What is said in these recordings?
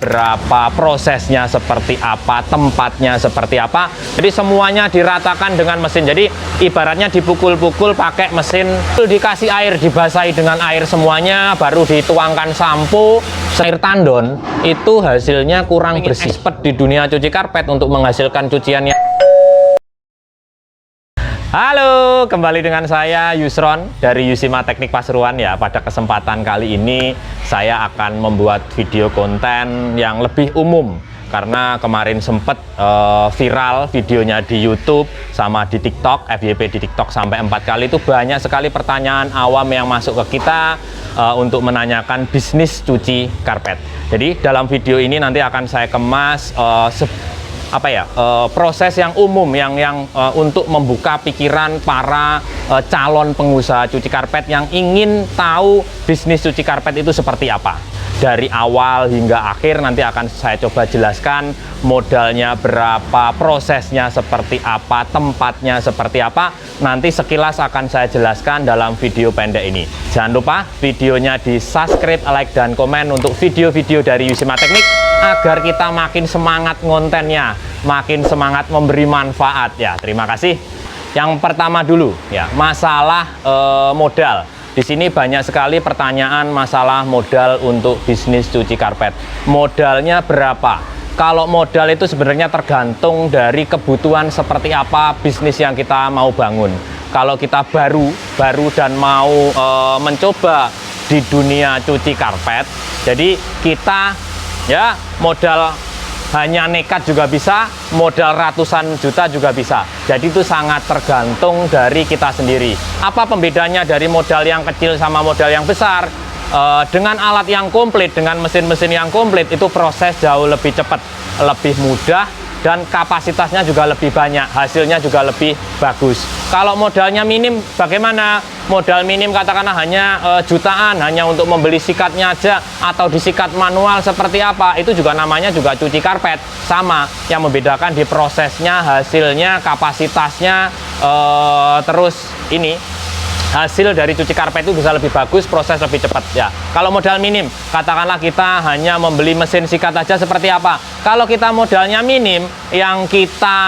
berapa, prosesnya seperti apa, tempatnya seperti apa. Jadi semuanya diratakan dengan mesin. Jadi ibaratnya dipukul-pukul pakai mesin, dikasih air, dibasahi dengan air semuanya, baru dituangkan sampo. Air tandon itu hasilnya kurang bersih. Expert di dunia cuci karpet untuk menghasilkan cucian yang... Halo, kembali dengan saya Yusron dari Yusima Teknik Pasuruan ya. Pada kesempatan kali ini saya akan membuat video konten yang lebih umum karena kemarin sempat viral videonya di YouTube sama di TikTok, FYP di TikTok sampai 4 kali. Itu banyak sekali pertanyaan awam yang masuk ke kita untuk menanyakan bisnis cuci karpet. Jadi dalam video ini nanti akan saya kemas proses yang umum yang untuk membuka pikiran para calon pengusaha cuci karpet yang ingin tahu bisnis cuci karpet itu seperti apa. Dari awal hingga akhir nanti akan saya coba jelaskan modalnya berapa, prosesnya seperti apa, tempatnya seperti apa. Nanti sekilas akan saya jelaskan dalam video pendek ini. Jangan lupa videonya di subscribe, like, dan komen untuk video-video dari Yusima Teknik agar kita makin semangat ngontennya, makin semangat memberi manfaat ya. Terima kasih. Yang pertama dulu ya, masalah modal. Di sini banyak sekali pertanyaan masalah modal untuk bisnis cuci karpet. Modalnya berapa? Kalau modal itu sebenarnya tergantung dari kebutuhan seperti apa bisnis yang kita mau bangun. Kalau kita baru dan mau mencoba di dunia cuci karpet, jadi kita ya modal hanya nekat juga bisa, modal ratusan juta juga bisa. Jadi itu sangat tergantung dari kita sendiri. Apa pembedanya dari modal yang kecil sama modal yang besar? Dengan alat yang komplit, dengan mesin-mesin yang komplit, itu proses jauh lebih cepat, lebih mudah, dan kapasitasnya juga lebih banyak, hasilnya juga lebih bagus. Kalau modalnya minim, bagaimana? Modal minim katakanlah hanya jutaan, hanya untuk membeli sikatnya aja, atau disikat manual seperti apa, itu juga namanya juga cuci karpet. Sama, yang membedakan di prosesnya, hasilnya, kapasitasnya, terus ini hasil dari cuci karpet itu bisa lebih bagus, proses lebih cepat ya. Kalau modal minim, katakanlah kita hanya membeli mesin sikat aja seperti apa. Kalau kita modalnya minim, yang kita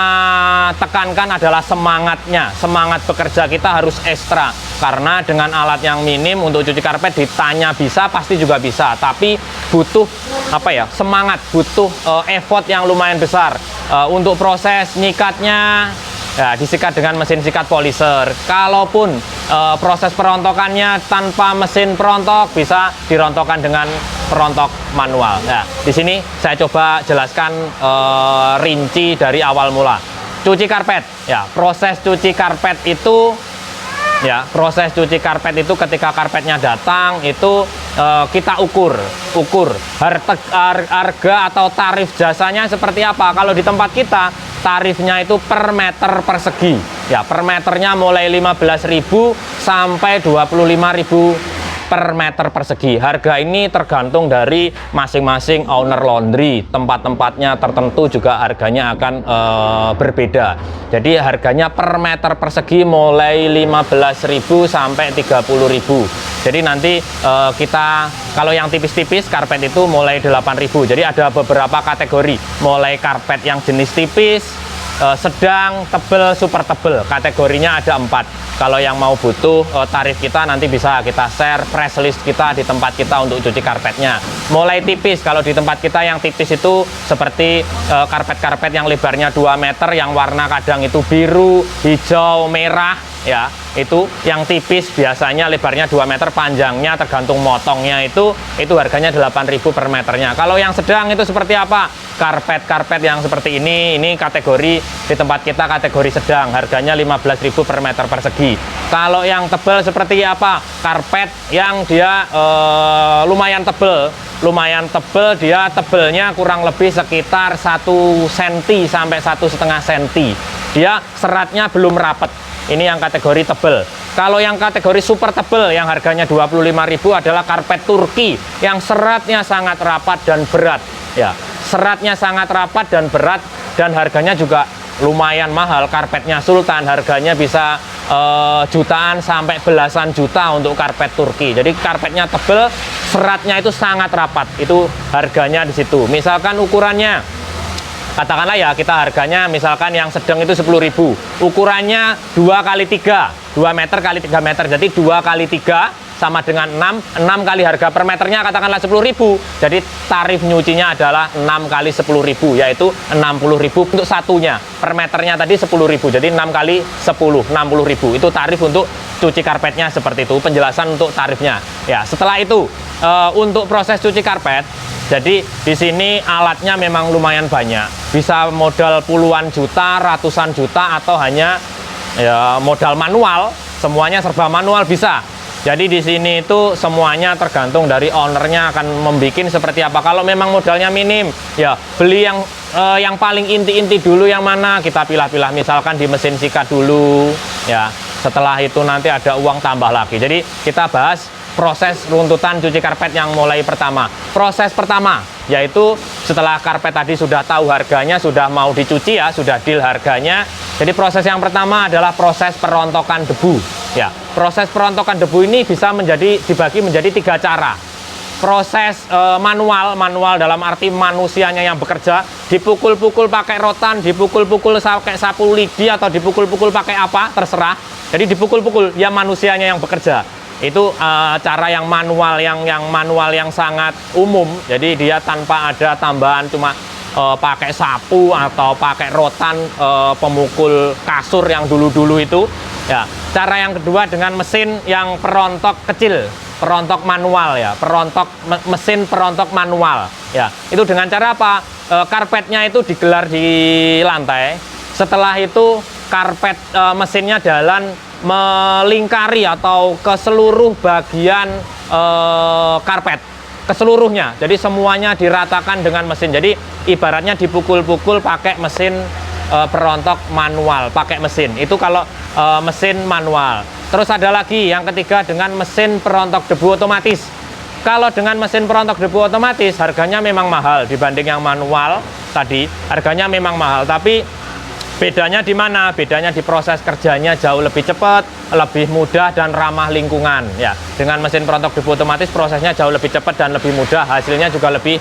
tekankan adalah semangatnya. Semangat bekerja kita harus ekstra. Karena dengan alat yang minim untuk cuci karpet ditanya bisa, pasti juga bisa. Tapi butuh semangat, butuh effort yang lumayan besar. Untuk proses nyikatnya, ya, disikat dengan mesin sikat polisher. Kalaupun proses perontokannya tanpa mesin perontok, bisa dirontokkan dengan perontok manual. Nah, di sini saya coba jelaskan rinci dari awal mula. Cuci karpet, ya, proses cuci karpet itu, ya, proses cuci karpet itu ketika karpetnya datang itu kita ukur harga atau tarif jasanya seperti apa. Kalau di tempat kita tarifnya itu per meter persegi ya, per meternya mulai 15.000 sampai 25.000 per meter persegi. Harga ini tergantung dari masing-masing owner laundry. Tempat-tempatnya tertentu juga harganya akan berbeda. Jadi harganya per meter persegi mulai 15.000 sampai 30.000. Jadi nanti kita kalau yang tipis-tipis karpet itu mulai 8.000. Jadi ada beberapa kategori, mulai karpet yang jenis tipis, sedang, tebel, super tebel. Kategorinya ada 4. Kalau yang mau butuh tarif kita nanti bisa kita share press list kita di tempat kita untuk cuci karpetnya. Mulai tipis, kalau di tempat kita yang tipis itu seperti karpet-karpet yang lebarnya 2 meter, yang warna kadang itu biru, hijau, merah ya. Itu yang tipis biasanya lebarnya 2 meter, panjangnya tergantung motongnya itu harganya 8.000 per meternya. Kalau yang sedang itu seperti apa? Karpet-karpet yang seperti ini kategori di tempat kita kategori sedang, harganya 15.000 per meter persegi. Kalau yang tebal seperti apa? Karpet yang dia lumayan tebal, dia tebelnya kurang lebih sekitar 1 cm sampai 1,5 cm. Dia seratnya belum rapat. Ini yang kategori tebel. Kalau yang kategori super tebel yang harganya 25.000 adalah karpet Turki yang seratnya sangat rapat dan berat ya. Seratnya sangat rapat dan berat dan harganya juga lumayan mahal. Karpetnya Sultan harganya bisa jutaan sampai belasan juta untuk karpet Turki. Jadi karpetnya tebel, seratnya itu sangat rapat. Itu harganya di situ. Misalkan ukurannya, katakanlah ya kita harganya misalkan yang sedang itu 10.000, ukurannya 2x3, 2 meter kali 3 meter, jadi 2x3 sama dengan 6 kali harga per meternya katakanlah 10.000, jadi tarif nyucinya adalah 6 kali 10.000, yaitu 60.000 untuk satunya, per meternya tadi 10.000, jadi 6 kali 10, 60.000, itu tarif untuk cuci karpetnya. Seperti itu penjelasan untuk tarifnya ya. Setelah itu untuk proses cuci karpet, jadi di sini alatnya memang lumayan banyak, bisa modal puluhan juta, ratusan juta, atau hanya ya modal manual, semuanya serba manual bisa. Jadi di sini itu semuanya tergantung dari ownernya akan membuat seperti apa. Kalau memang modalnya minim, ya beli yang paling inti-inti dulu. Yang mana kita pilah-pilah, misalkan di mesin sikat dulu ya. Setelah itu nanti ada uang tambah lagi. Jadi kita bahas proses runtutan cuci karpet yang mulai pertama. Proses pertama yaitu setelah karpet tadi sudah tahu harganya, sudah mau dicuci ya, sudah deal harganya. Jadi proses yang pertama adalah proses perontokan debu ya. Proses perontokan debu ini bisa dibagi menjadi 3 cara. Proses manual dalam arti manusianya yang bekerja, dipukul-pukul pakai rotan, dipukul-pukul pakai sapu lidi, atau dipukul-pukul pakai apa terserah. Jadi dipukul-pukul ya, manusianya yang bekerja. Itu cara yang manual, yang sangat umum. Jadi dia tanpa ada tambahan, cuma pakai sapu atau pakai rotan pemukul kasur yang dulu-dulu itu ya. Cara yang kedua dengan mesin yang perontok kecil, perontok manual ya, mesin perontok manual ya. Itu dengan cara apa? Karpetnya itu digelar di lantai. Setelah itu karpet mesinnya jalan melingkari atau ke seluruh bagian karpet, keseluruhnya. Jadi semuanya diratakan dengan mesin. Jadi ibaratnya dipukul-pukul pakai mesin perontok manual, pakai mesin. Itu kalau mesin manual. Terus ada lagi yang ketiga dengan mesin perontok debu otomatis. Kalau dengan mesin perontok debu otomatis harganya memang mahal dibanding yang manual tadi. Harganya memang mahal, tapi bedanya di mana? Bedanya di proses kerjanya jauh lebih cepat, lebih mudah, dan ramah lingkungan ya. Dengan mesin perontok debu otomatis prosesnya jauh lebih cepat dan lebih mudah, hasilnya juga lebih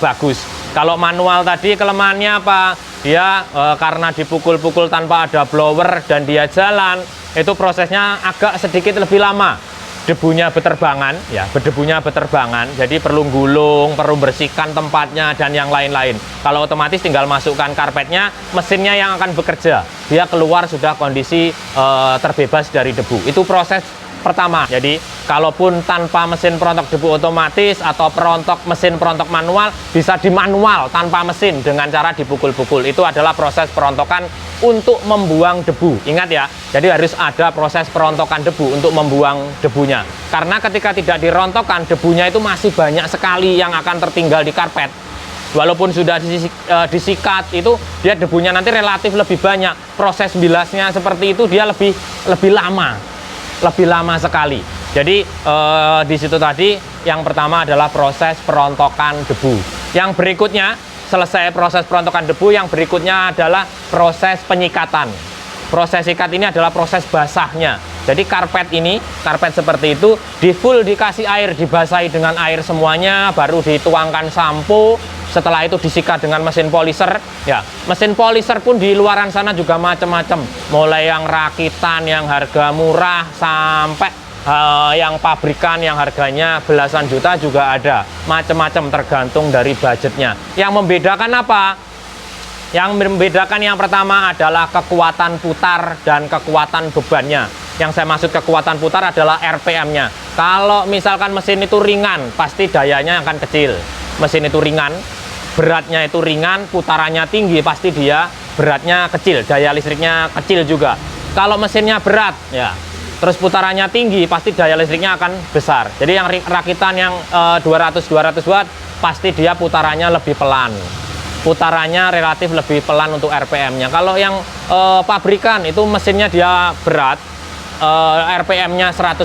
bagus. Kalau manual tadi kelemahannya apa? Dia karena dipukul-pukul tanpa ada blower dan dia jalan, itu prosesnya agak sedikit lebih lama. Debunya beterbangan ya, berdebunya beterbangan, jadi perlu gulung, perlu bersihkan tempatnya dan yang lain-lain. Kalau otomatis tinggal masukkan karpetnya, mesinnya yang akan bekerja, dia keluar sudah kondisi terbebas dari debu. Itu proses pertama. Jadi kalaupun tanpa mesin perontok debu otomatis atau mesin perontok manual, bisa dimanual tanpa mesin dengan cara dipukul-pukul. Itu adalah proses perontokan untuk membuang debu. Ingat ya, jadi harus ada proses perontokan debu untuk membuang debunya. Karena ketika tidak dirontokkan, debunya itu masih banyak sekali yang akan tertinggal di karpet. Walaupun sudah disikat, itu dia debunya nanti relatif lebih banyak. Proses bilasnya seperti itu, dia lebih lama sekali. Jadi di situ tadi yang pertama adalah proses perontokan debu. Yang berikutnya, selesai proses perontokan debu, yang berikutnya adalah proses penyikatan. Proses sikat ini adalah proses basahnya. Jadi karpet seperti itu dikasih air, dibasahi dengan air semuanya, baru dituangkan sampo. Setelah itu disikat dengan mesin polisher ya. Mesin polisher pun di luaran sana juga macam-macam, mulai yang rakitan yang harga murah sampai yang pabrikan yang harganya belasan juta juga ada. Macam-macam tergantung dari budgetnya. Yang membedakan apa? Yang membedakan yang pertama adalah kekuatan putar dan kekuatan bebannya. Yang saya maksud kekuatan putar adalah RPM-nya. Kalau misalkan mesin itu ringan, pasti dayanya akan kecil. Mesin itu ringan, beratnya itu ringan, putarannya tinggi, pasti dia beratnya kecil, daya listriknya kecil juga. Kalau mesinnya berat ya, terus putarannya tinggi, pasti daya listriknya akan besar. Jadi yang rakitan yang 200 watt, pasti dia putarannya lebih pelan. Putarannya relatif lebih pelan untuk RPM-nya. Kalau yang pabrikan itu mesinnya dia berat, RPM-nya 150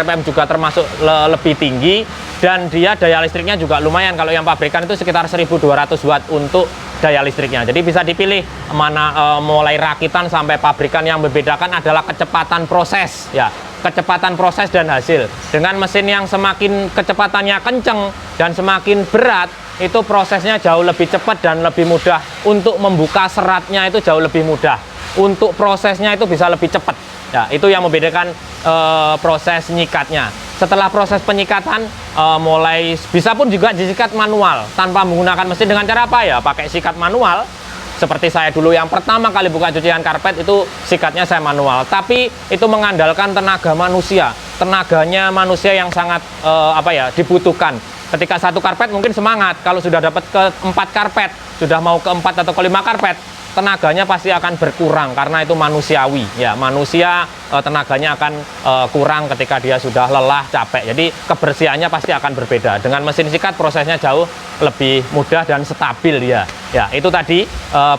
RPM juga termasuk lebih tinggi, dan dia daya listriknya juga lumayan. Kalau yang pabrikan itu sekitar 1200 watt untuk daya listriknya. Jadi bisa dipilih mana, mulai rakitan sampai pabrikan. Yang membedakan adalah kecepatan proses ya. kecepatan proses dan hasil. Dengan mesin yang semakin kecepatannya kenceng dan semakin berat, itu prosesnya jauh lebih cepat dan lebih mudah. Untuk membuka seratnya itu jauh lebih mudah. Untuk prosesnya itu bisa lebih cepat. Ya, itu yang membedakan proses nyikatnya. Setelah proses penyikatan, mulai bisa pun juga disikat manual tanpa menggunakan mesin. Dengan cara apa ya? Pakai sikat manual. Seperti saya dulu yang pertama kali buka cucian karpet itu sikatnya saya manual. Tapi itu mengandalkan tenaga manusia. Tenaganya manusia yang sangat dibutuhkan. Ketika satu karpet mungkin semangat. Kalau sudah dapat ke 4 karpet, sudah mau ke 4 atau ke 5 karpet, tenaganya pasti akan berkurang karena itu manusiawi ya. Manusia tenaganya akan kurang ketika dia sudah lelah, capek. Jadi kebersihannya pasti akan berbeda. Dengan mesin sikat prosesnya jauh lebih mudah dan stabil dia. Ya, itu tadi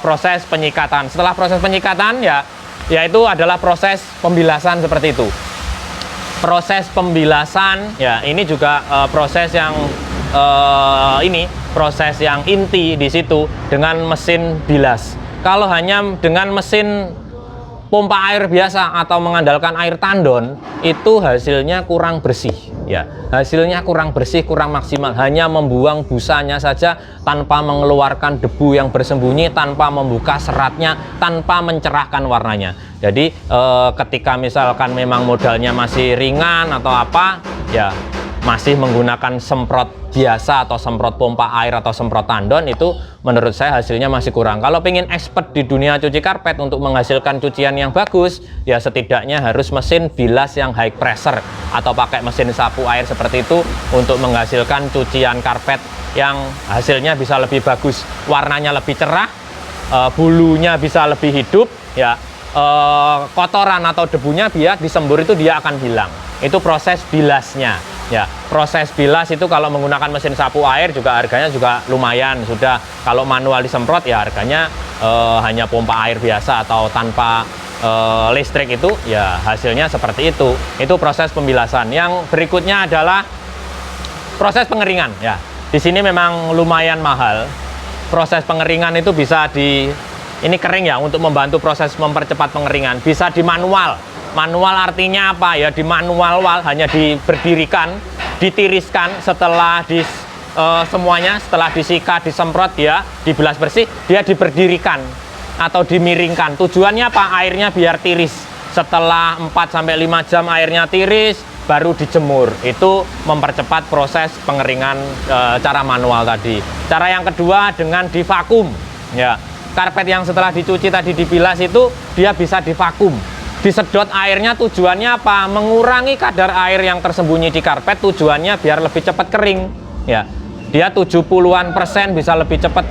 proses penyikatan. Setelah proses penyikatan yaitu adalah proses pembilasan seperti itu. Proses pembilasan ya, ini juga proses yang proses yang inti di situ dengan mesin bilas. Kalau hanya dengan mesin pompa air biasa atau mengandalkan air tandon, itu hasilnya kurang bersih ya. Hasilnya kurang bersih, kurang maksimal, hanya membuang busanya saja tanpa mengeluarkan debu yang bersembunyi, tanpa membuka seratnya, tanpa mencerahkan warnanya. Jadi ketika misalkan memang modalnya masih ringan atau apa ya, masih menggunakan semprot biasa atau semprot pompa air atau semprot tandon, itu menurut saya hasilnya masih kurang. Kalau pengen expert di dunia cuci karpet untuk menghasilkan cucian yang bagus, ya setidaknya harus mesin bilas yang high pressure atau pakai mesin sapu air seperti itu untuk menghasilkan cucian karpet yang hasilnya bisa lebih bagus, warnanya lebih cerah, bulunya bisa lebih hidup ya. Kotoran atau debunya biar disembur itu dia akan hilang. Itu proses bilasnya ya. Proses bilas itu kalau menggunakan mesin sapu air juga harganya juga lumayan. Sudah kalau manual disemprot ya harganya hanya pompa air biasa atau tanpa listrik, itu ya hasilnya seperti itu. Itu proses pembilasan. Yang berikutnya adalah proses pengeringan ya. Di sini memang lumayan mahal. Proses pengeringan itu bisa ini kering ya, untuk membantu proses mempercepat pengeringan bisa di manual. Manual artinya apa ya? Di manual hanya diberdirikan, ditiriskan, setelah semuanya setelah disikat, disemprot, dia dibilas bersih, dia diberdirikan atau dimiringkan. Tujuannya apa? Airnya biar tiris. Setelah 4-5 jam airnya tiris, baru dijemur. Itu mempercepat proses pengeringan cara manual tadi. Cara yang kedua dengan divakum ya. Karpet yang setelah dicuci tadi dibilas itu dia bisa divakum. Disedot airnya tujuannya apa? Mengurangi kadar air yang tersembunyi di karpet, tujuannya biar lebih cepat kering ya. Dia 70-an persen bisa lebih cepat,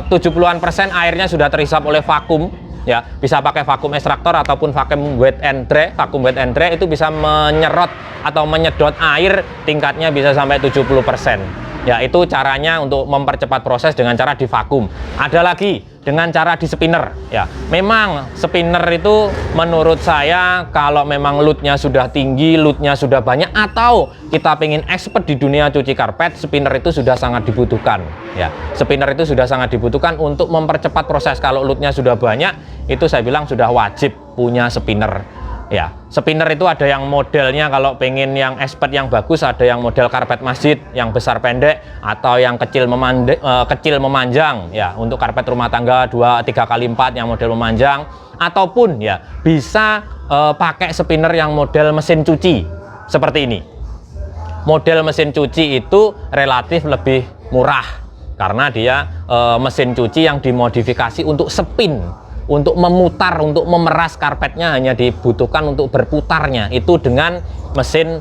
70-an persen airnya sudah terhisap oleh vakum ya. Bisa pakai vakum ekstraktor ataupun vakum wet and dry. Vakum wet and dry itu bisa menyerot atau menyedot air tingkatnya bisa sampai 70%. Ya, itu caranya untuk mempercepat proses dengan cara divakum. Ada lagi dengan cara di spinner ya. Memang spinner itu menurut saya kalau memang loadnya sudah tinggi, loadnya sudah banyak, atau kita pengen expert di dunia cuci karpet, spinner itu sudah sangat dibutuhkan ya. Spinner itu sudah sangat dibutuhkan untuk mempercepat proses. Kalau loadnya sudah banyak, itu saya bilang sudah wajib punya spinner. Ya, spinner itu ada yang modelnya, kalau pengen yang expert yang bagus, ada yang model karpet masjid yang besar pendek atau yang kecil memanjang ya, untuk karpet rumah tangga 2-3x4 yang model memanjang, ataupun ya bisa pakai spinner yang model mesin cuci seperti ini. Model mesin cuci itu relatif lebih murah karena dia mesin cuci yang dimodifikasi untuk spin, untuk memutar, untuk memeras karpetnya hanya dibutuhkan untuk berputarnya. Itu dengan mesin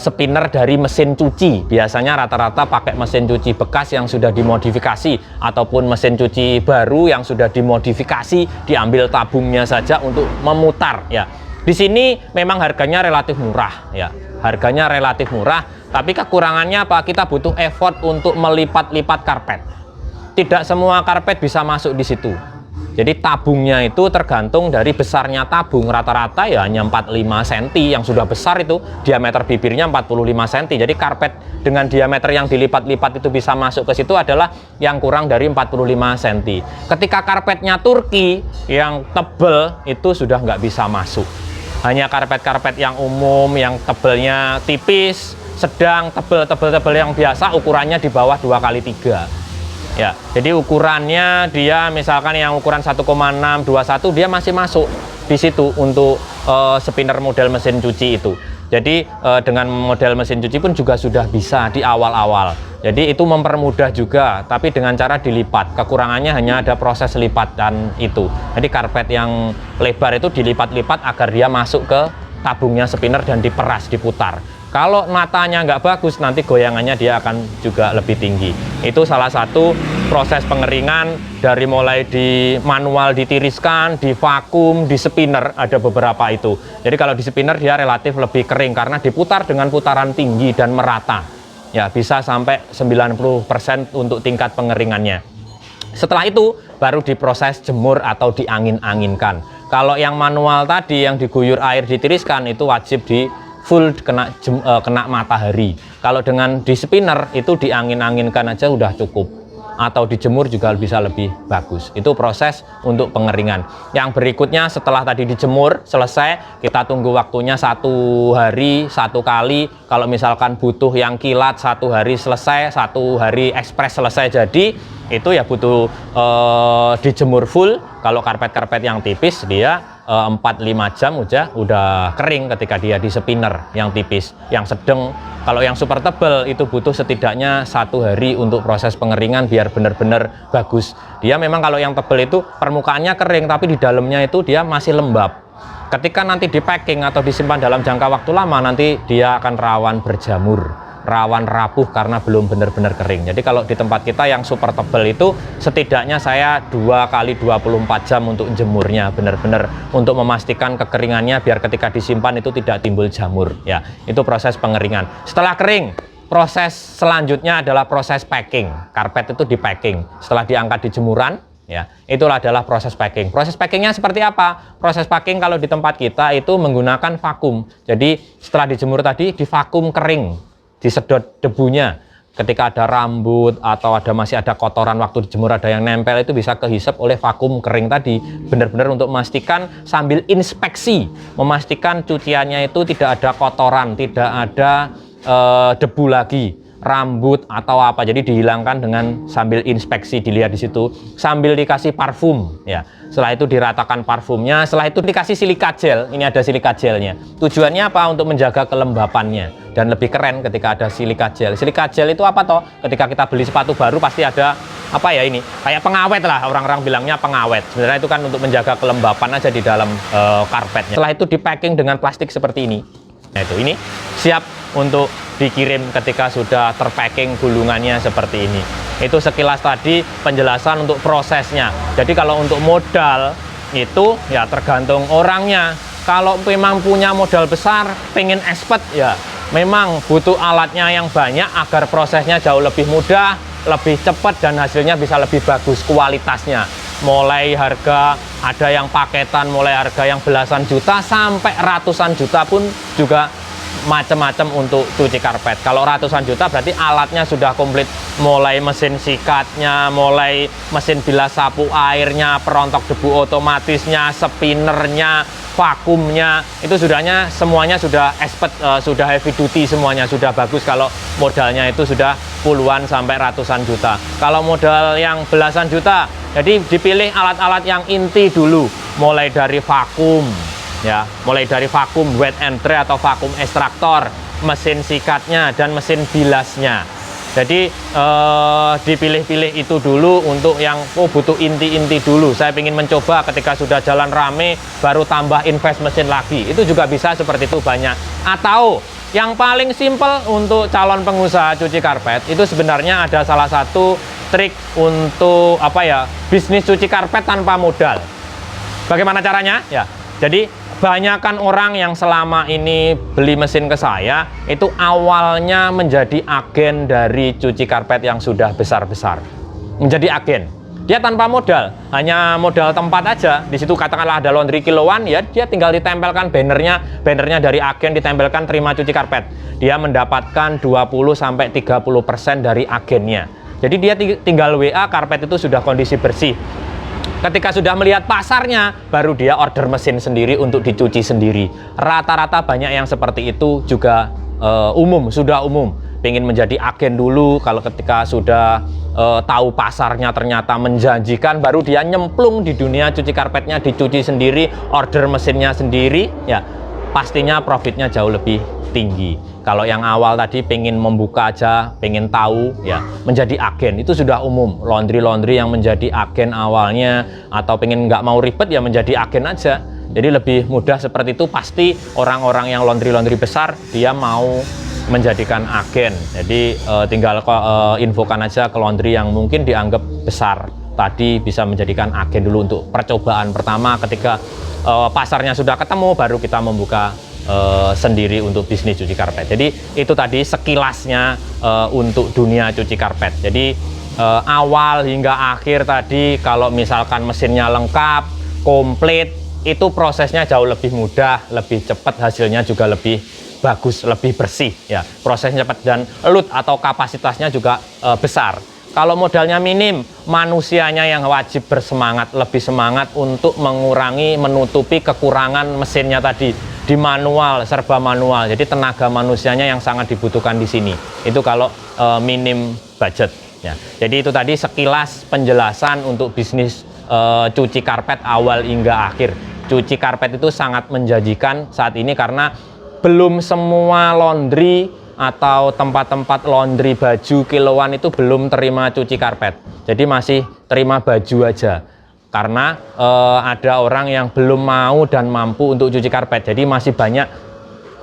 spinner dari mesin cuci. Biasanya rata-rata pakai mesin cuci bekas yang sudah dimodifikasi ataupun mesin cuci baru yang sudah dimodifikasi, diambil tabungnya saja untuk memutar ya. Di sini memang harganya relatif murah ya. Harganya relatif murah, tapi kekurangannya apa? Kita butuh effort untuk melipat-lipat karpet. Tidak semua karpet bisa masuk di situ. Jadi tabungnya itu tergantung dari besarnya tabung. Rata-rata ya hanya 45 cm yang sudah besar, itu diameter bibirnya 45 cm. Jadi karpet dengan diameter yang dilipat-lipat itu bisa masuk ke situ adalah yang kurang dari 45 cm. Ketika karpetnya Turki yang tebel itu sudah nggak bisa masuk. hanya karpet-karpet yang umum, yang tebelnya tipis, sedang, tebel yang biasa, ukurannya di bawah 2x3. Ya, jadi ukurannya dia misalkan yang ukuran 1,621 dia masih masuk di situ untuk spinner model mesin cuci itu. Jadi dengan model mesin cuci pun juga sudah bisa di awal-awal. Jadi itu mempermudah juga, tapi dengan cara dilipat. Kekurangannya hanya ada proses lipatan itu. Jadi karpet yang lebar itu dilipat-lipat agar dia masuk ke tabungnya spinner dan diperas, diputar. Kalau matanya nggak bagus, nanti goyangannya dia akan juga lebih tinggi. Itu salah satu proses pengeringan dari mulai di manual ditiriskan, di vakum, di spinner, ada beberapa itu. Jadi kalau di spinner dia relatif lebih kering karena diputar dengan putaran tinggi dan merata. Ya, bisa sampai 90% untuk tingkat pengeringannya. Setelah itu baru diproses jemur atau diangin-anginkan. Kalau yang manual tadi yang diguyur air ditiriskan itu wajib di full kena matahari. Kalau dengan di spinner itu diangin-anginkan aja udah cukup, atau dijemur juga bisa lebih bagus. Itu proses untuk pengeringan. Yang berikutnya setelah tadi dijemur selesai, kita tunggu waktunya 1 hari 1 kali. Kalau misalkan butuh yang kilat 1 hari selesai, 1 hari ekspres selesai jadi, itu ya butuh dijemur full. Kalau karpet-karpet yang tipis dia 4-5 jam udah kering ketika dia di spinner yang tipis. Yang sedang, kalau yang super tebal itu butuh setidaknya 1 hari untuk proses pengeringan biar benar-benar bagus. Dia memang kalau yang tebal itu permukaannya kering tapi di dalamnya itu dia masih lembab. Ketika nanti di packing atau disimpan dalam jangka waktu lama, nanti dia akan rawan berjamur, rawan rapuh karena belum benar-benar kering. Jadi kalau di tempat kita yang super tebal itu setidaknya saya 2 kali 24 jam untuk jemurnya, benar-benar untuk memastikan kekeringannya biar ketika disimpan itu tidak timbul jamur. Ya, itu proses pengeringan. Setelah kering, proses selanjutnya adalah proses packing. Karpet itu di packing. Setelah diangkat di jemuran, ya, itulah adalah proses packing. Proses packingnya seperti apa? Proses packing kalau di tempat kita itu menggunakan vakum. Jadi setelah dijemur tadi di vakum kering, disedot debunya. Ketika ada rambut atau masih ada kotoran waktu dijemur ada yang nempel, itu bisa kehisap oleh vakum kering tadi. Benar-benar untuk memastikan sambil inspeksi, memastikan cuciannya itu tidak ada kotoran, tidak ada debu lagi, rambut atau apa. Jadi dihilangkan dengan sambil inspeksi, dilihat di situ, sambil dikasih parfum. Ya, setelah itu diratakan parfumnya, setelah itu dikasih silika gel. Ini ada silika gelnya. Tujuannya apa? Untuk menjaga kelembapannya. Dan lebih keren ketika ada silika gel. Silika gel itu apa toh? Ketika kita beli sepatu baru pasti ada apa ya ini? Kayak pengawet lah, orang-orang bilangnya pengawet. Sebenarnya itu kan untuk menjaga kelembapan aja di dalam karpetnya. Setelah itu di packing dengan plastik seperti ini. Nah itu, ini siap untuk dikirim ketika sudah terpacking gulungannya seperti ini. Itu sekilas tadi penjelasan untuk prosesnya. Jadi kalau untuk modal itu ya tergantung orangnya. Kalau memang punya modal besar, pengen expert ya memang butuh alatnya yang banyak agar prosesnya jauh lebih mudah, lebih cepat dan hasilnya bisa lebih bagus kualitasnya. Mulai harga ada yang paketan, mulai harga yang belasan juta sampai ratusan juta pun juga macam-macam untuk cuci karpet. Kalau ratusan juta berarti alatnya sudah komplit, mulai mesin sikatnya, mulai mesin bilas sapu airnya, perontok debu otomatisnya, spinnernya, vakumnya, itu semuanya sudah expert, sudah heavy duty, semuanya sudah bagus. Kalau modalnya itu sudah puluhan sampai ratusan juta. Kalau modal yang belasan juta, jadi dipilih alat-alat yang inti dulu, mulai dari vakum, ya, mulai dari vakum wet and dry atau vakum ekstraktor, mesin sikatnya dan mesin bilasnya. Jadi dipilih-pilih itu dulu untuk yang butuh inti-inti dulu. Saya ingin mencoba ketika sudah jalan rame baru tambah invest mesin lagi. Itu juga bisa seperti itu banyak. Atau yang paling simpel untuk calon pengusaha cuci karpet itu sebenarnya ada salah satu trik untuk bisnis cuci karpet tanpa modal. Bagaimana caranya? Ya. Jadi banyakan orang yang selama ini beli mesin ke saya itu awalnya menjadi agen dari cuci karpet yang sudah besar-besar. Menjadi agen. Dia tanpa modal, hanya modal tempat aja. Di situ katakanlah ada laundry kiloan, ya dia tinggal ditempelkan bannernya dari agen, ditempelkan terima cuci karpet. Dia mendapatkan 20-30% dari agennya. Jadi dia tinggal WA, karpet itu sudah kondisi bersih. Ketika sudah melihat pasarnya, baru dia order mesin sendiri untuk dicuci sendiri. Rata-rata banyak yang seperti itu juga sudah umum. Pengen menjadi agen dulu, kalau ketika sudah tahu pasarnya ternyata menjanjikan, baru dia nyemplung di dunia cuci karpetnya, dicuci sendiri, order mesinnya sendiri, ya pastinya profitnya jauh lebih tinggi. Kalau yang awal tadi pengen membuka aja, pengen tahu, ya menjadi agen itu sudah umum. Laundry yang menjadi agen awalnya, atau pengen nggak mau ribet ya menjadi agen aja. Jadi lebih mudah seperti itu. Pasti orang-orang yang laundry besar dia mau menjadikan agen. Jadi tinggal infokan aja ke laundry yang mungkin dianggap besar tadi, bisa menjadikan agen dulu untuk percobaan pertama. Ketika pasarnya sudah ketemu, baru kita membuka sendiri untuk bisnis cuci karpet. Jadi itu tadi sekilasnya untuk dunia cuci karpet. Jadi awal hingga akhir tadi, kalau misalkan mesinnya lengkap, komplit, itu prosesnya jauh lebih mudah, lebih cepat, hasilnya juga lebih bagus, lebih bersih, ya. Prosesnya cepat dan lut atau kapasitasnya juga besar. Kalau modalnya minim, manusianya yang wajib bersemangat, lebih semangat untuk mengurangi, menutupi kekurangan mesinnya tadi. Di manual, serba manual. Jadi tenaga manusianya yang sangat dibutuhkan di sini. Itu kalau minim budget. Ya. Jadi itu tadi sekilas penjelasan untuk bisnis cuci karpet awal hingga akhir. Cuci karpet itu sangat menjanjikan saat ini karena belum semua laundry atau tempat-tempat laundry baju kiloan itu belum terima cuci karpet. Jadi masih terima baju aja. Karena ada orang yang belum mau dan mampu untuk cuci karpet. Jadi masih banyak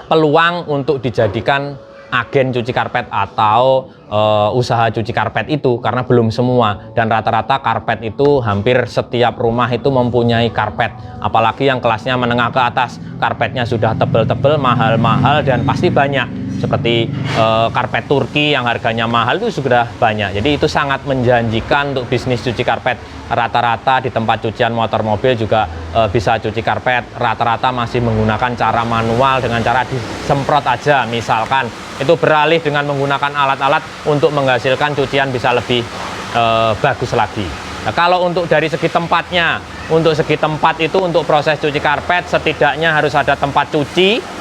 peluang untuk dijadikan agen cuci karpet atau usaha cuci karpet itu, karena belum semua. Dan rata-rata karpet itu hampir setiap rumah itu mempunyai karpet. Apalagi yang kelasnya menengah ke atas, karpetnya sudah tebel-tebel, mahal-mahal, dan pasti banyak. Seperti karpet Turki yang harganya mahal itu sudah banyak. Jadi itu sangat menjanjikan untuk bisnis cuci karpet. Rata-rata di tempat cucian motor mobil juga bisa cuci karpet. Rata-rata masih menggunakan cara manual dengan cara disemprot aja. Misalkan itu beralih dengan menggunakan alat-alat untuk menghasilkan cucian bisa lebih bagus lagi. Nah, kalau untuk dari segi tempatnya, untuk segi tempat itu untuk proses cuci karpet setidaknya harus ada tempat cuci.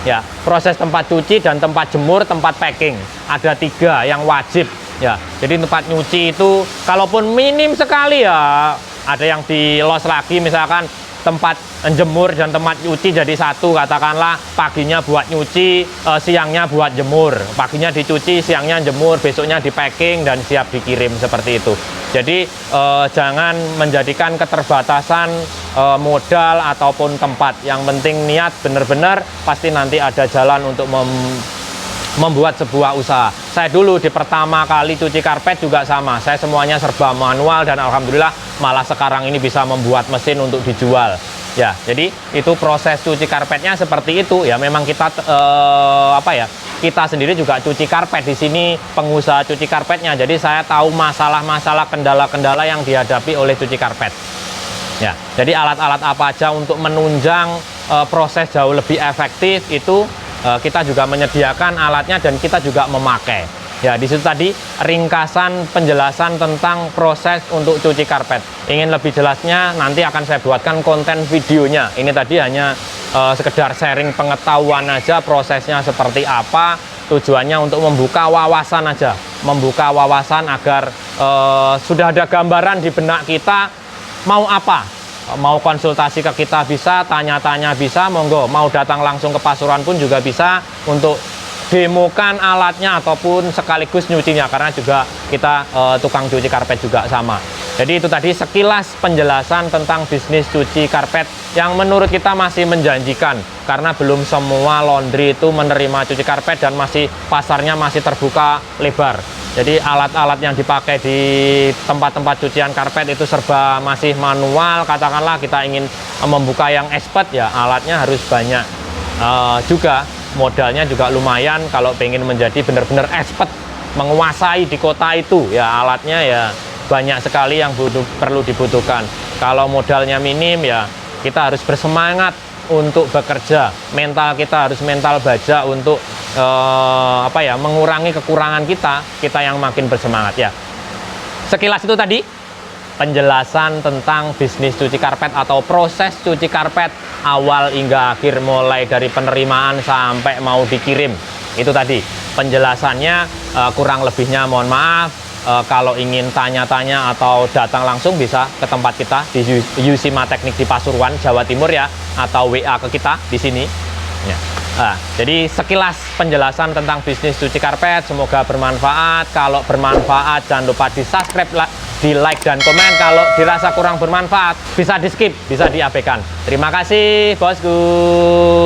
Ya, proses tempat cuci dan tempat jemur, tempat packing. Ada 3 yang wajib. Ya, jadi tempat nyuci itu kalaupun minim sekali ya, ada yang di los lagi, misalkan tempat jemur dan tempat nyuci jadi satu, katakanlah paginya buat nyuci, siangnya buat jemur. Paginya dicuci, siangnya jemur, besoknya di packing dan siap dikirim, seperti itu. Jadi jangan menjadikan keterbatasan modal ataupun tempat. Yang penting niat benar-benar, pasti nanti ada jalan untuk membuat sebuah usaha. Saya dulu di pertama kali cuci karpet juga sama. Saya semuanya serba manual dan alhamdulillah malah sekarang ini bisa membuat mesin untuk dijual. Ya, jadi itu proses cuci karpetnya seperti itu. Ya, memang kita kita sendiri juga cuci karpet di sini, pengusaha cuci karpetnya. Jadi saya tahu masalah-masalah, kendala-kendala yang dihadapi oleh cuci karpet. Ya, jadi alat-alat apa aja untuk menunjang proses jauh lebih efektif itu kita juga menyediakan alatnya dan kita juga memakai. Ya, di situ tadi ringkasan penjelasan tentang proses untuk cuci karpet. Ingin lebih jelasnya nanti akan saya buatkan konten videonya. Ini tadi hanya sekedar sharing pengetahuan aja, prosesnya seperti apa. Tujuannya untuk membuka wawasan aja, membuka wawasan agar sudah ada gambaran di benak kita mau apa. Mau konsultasi ke kita bisa, tanya-tanya bisa, monggo. Mau datang langsung ke Pasuruan pun juga bisa untuk demokan alatnya ataupun sekaligus nyucinya, karena juga kita tukang cuci karpet juga sama. Jadi itu tadi sekilas penjelasan tentang bisnis cuci karpet yang menurut kita masih menjanjikan, karena belum semua laundry itu menerima cuci karpet dan masih pasarnya masih terbuka lebar. Jadi alat-alat yang dipakai di tempat-tempat cucian karpet itu serba masih manual. Katakanlah kita ingin membuka yang expert, ya alatnya harus banyak. Juga modalnya juga lumayan kalau pengen menjadi benar-benar expert, menguasai di kota itu, ya alatnya ya banyak sekali yang perlu dibutuhkan. Kalau modalnya minim, ya kita harus bersemangat untuk bekerja. Mental kita harus mental baja untuk mengurangi kekurangan kita yang makin bersemangat, ya. Sekilas itu tadi penjelasan tentang bisnis cuci karpet atau proses cuci karpet awal hingga akhir, mulai dari penerimaan sampai mau dikirim. Itu tadi penjelasannya. Kurang lebihnya mohon maaf. Kalau ingin tanya-tanya atau datang langsung bisa ke tempat kita di Yusima Teknik di Pasuruan, Jawa Timur ya, atau WA ke kita di sini ya. Jadi sekilas penjelasan tentang bisnis cuci karpet, semoga bermanfaat. Kalau bermanfaat jangan lupa di subscribe, di like dan komen. Kalau dirasa kurang bermanfaat bisa di skip, bisa diabaikan. Terima kasih bosku.